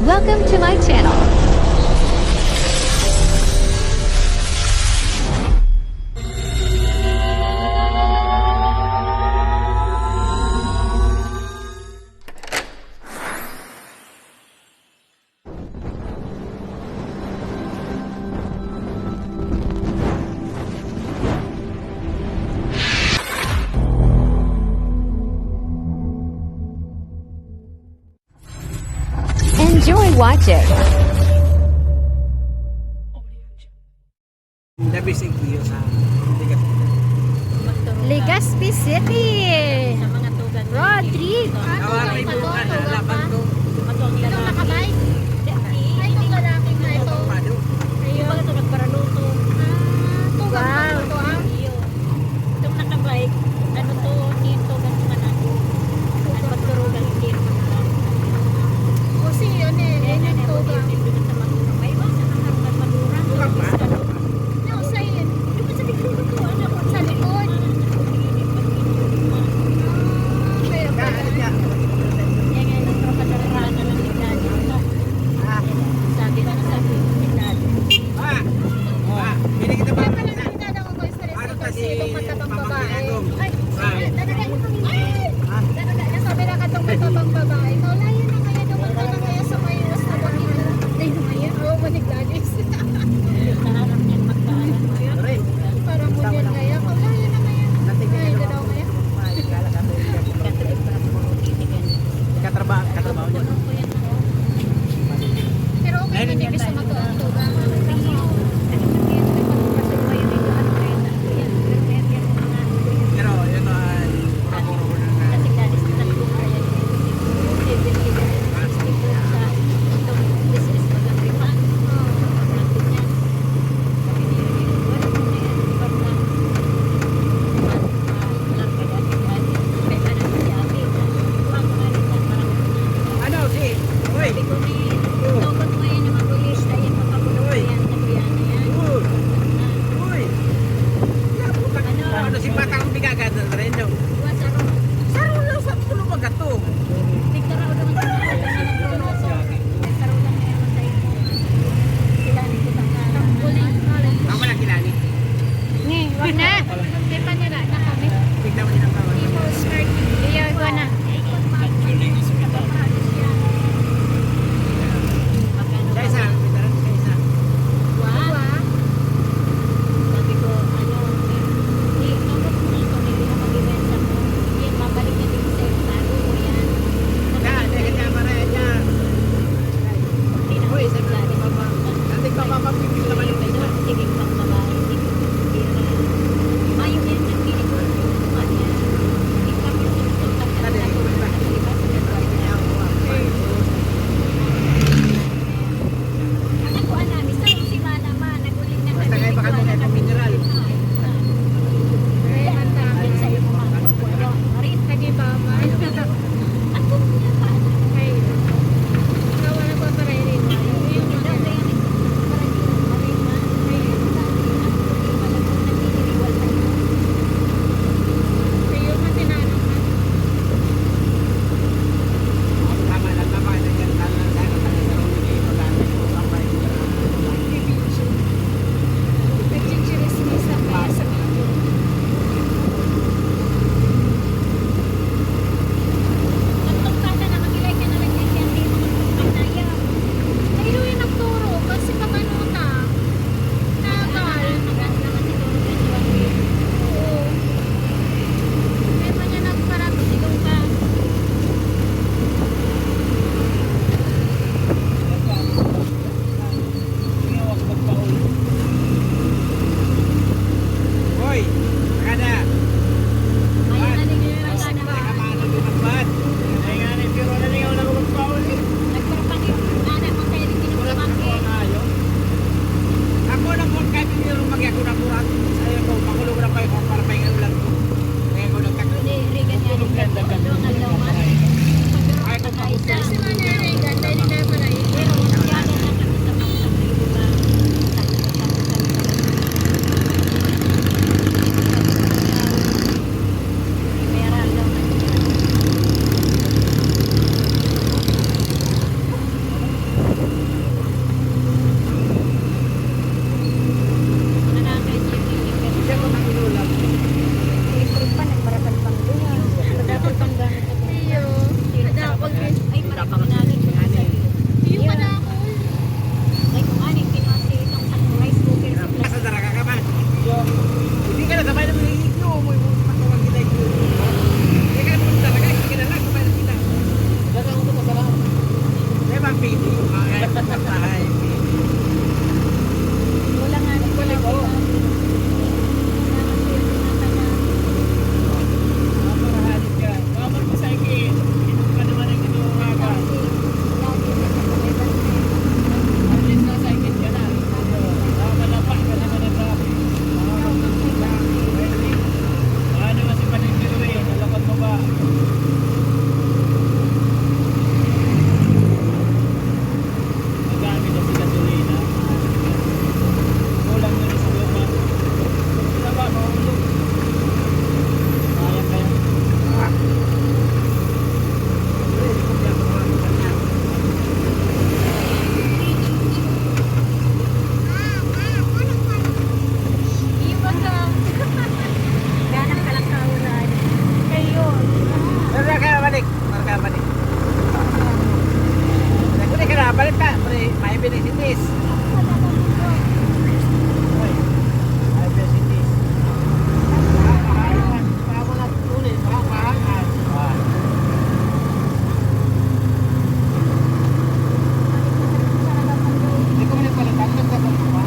Welcome to my channel. Enjoy watching. Labis ang iyo sa Ligas. Legazpi City. Sa mga tugan. Road trip. Awar may buka na laban to. Matuang Ito lalaki. nakabay. Ay, itong lalaki na ito. Pado. Ayun. Ito nagparaluto. Wow. Iyo. Itong nakabike, ano to, dito, ganito man ako. At magturugan dito. Kasi yun eh. Yan yung tuga. May iba sa nakarugan madurang. Tukang ba? No, sa yun. Di ba sa likod ko, ano ko? Sa likod. Kaya pala. Kaya niya. Yan nga yung tropa na rana ng tignan. Sabi na sabi ng tignan. Hindi kita ba? Kaya pala nakikita ko sa Ano restaurant kasi kasi itong matabang babae. pamangkin Ay, Ay. talaga yung talaga sabi na katong matabang babae. Kaulayan na kaya naman ka na kaya sa may restaurant nila. Ay, ngayon. Oo, manig-lagis. Naharap niyan magkaalam mo yun. Parang mo yan kaya. Kaulayan na kaya. Ay, ganaw kaya. Katulig para sa mga titigan. Katrabaho niya. Puno ko yan ako. Pero okay, hindi bisa matuwa-tuwa. Pero ito ay puro-puro na. Ano si? Uy! Uy! Uy! Ano si Batang Bigagan na rin daw? Saro lang sa pulo magato. Ang wala kilani. Ni, wag na. Di pa nila na kami. Tignan mo din ang tawag. People smart. Iya, wag na. Sa isa, bitaran sa isa. Wow. Sabi ko, ano, hindi, nabot mo na ito, hindi na mag-ibenta mo. Hindi, mabalik niya din sa bago mo yan. Kaya, dahil niya maraya niya. Hindi na Uy, ako sabi sa ko pa. Nandig pa mapapipil naman yung Ito, isa. sige pang babae. Hindi na. Mayo yan, nagpili ko. Ano yan? Hindi kami sinusunod na Sabi ko, talaga. Di ba? Sa gagawa niya. Ang nakuha namin, sa sila naman, naguling na Basta kayo baka mga itong mineral. Ay, ang dami. Yan sa iyo mga Marit, Lagi ba, ma? ako niya pa. Ay. Ikaw wala pa para rin. Yung pili yung kahit tayo. Wala nga nang Balik ko. Maparahanip ka. Kapag masayki, inom ka naman ang inuumaga. At least nasaykin ka na. Malapa ka naman ang traffic. Baka naman si Paningilo eh. Nalakad mo ba? Magamit na si gasolina. Kulang na rin sa luma. Sila ba? Mahulog. Kaya kaya. Iwan lang. Ganang ka lang kaulan. Ngayon. Marka ka balik. Marka balik. Nagkuli ka na. Balik ka. May binisitis. Ay, may binisitis. Makahangan. Baka mo na tuloy. Baka makahangan. Hindi ko muna pala tanggap ka pa.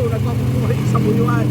nagpapapuhay sa buyuan.